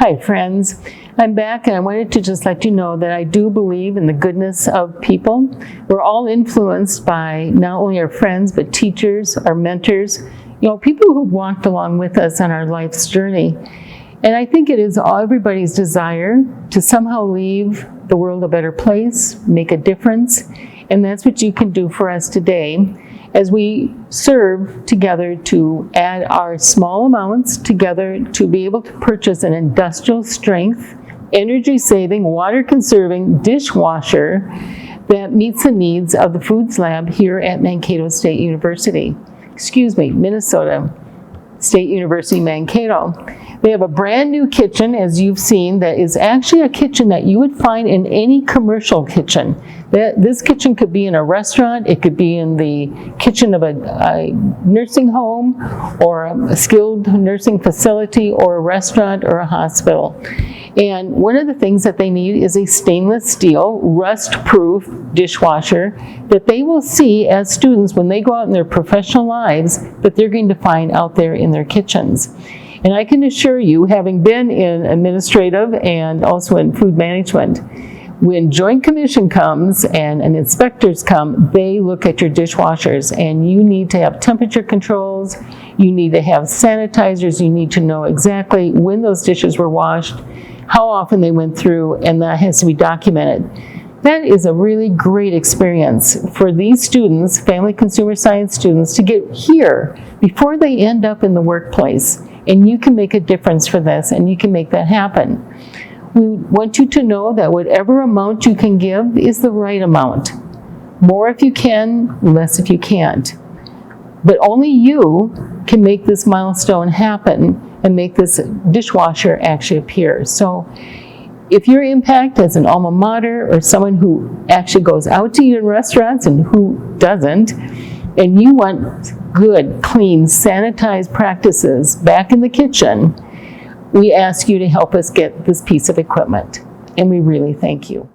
Hi friends, I'm back and I wanted to just let you know that I do believe in the goodness of people. We're all influenced by not only our friends but teachers, our mentors, people who've walked along with us on our life's journey. And I think it is everybody's desire to somehow leave the world a better place, make a difference, and that's what you can do for us today as we serve together to add our small amounts together to be able to purchase an industrial strength, energy-saving, water-conserving dishwasher that meets the needs of the Foods Lab here at Minnesota State University, Mankato. They have a brand new kitchen, as you've seen, that is actually a kitchen that you would find in any commercial kitchen. This kitchen could be in a restaurant, it could be in the kitchen of a nursing home, or a skilled nursing facility, or a restaurant, or a hospital. And one of the things that they need is a stainless steel, rust-proof dishwasher that they will see as students when they go out in their professional lives that they're going to find out there in their kitchens. And I can assure you, having been in administrative and also in food management, when Joint Commission comes and inspectors come, they look at your dishwashers, and you need to have temperature controls, you need to have sanitizers, you need to know exactly when those dishes were washed, how often they went through, and that has to be documented. That is a really great experience for these students, family consumer science students, to get here before they end up in the workplace. And you can make a difference for this, and you can make that happen. We want you to know that whatever amount you can give is the right amount. More if you can, less if you can't. But only you can make this milestone happen and make this dishwasher actually appear. So if your impact as an alma mater or someone who actually goes out to eat in restaurants and who doesn't, and you want good, clean, sanitized practices back in the kitchen, we ask you to help us get this piece of equipment. And we really thank you.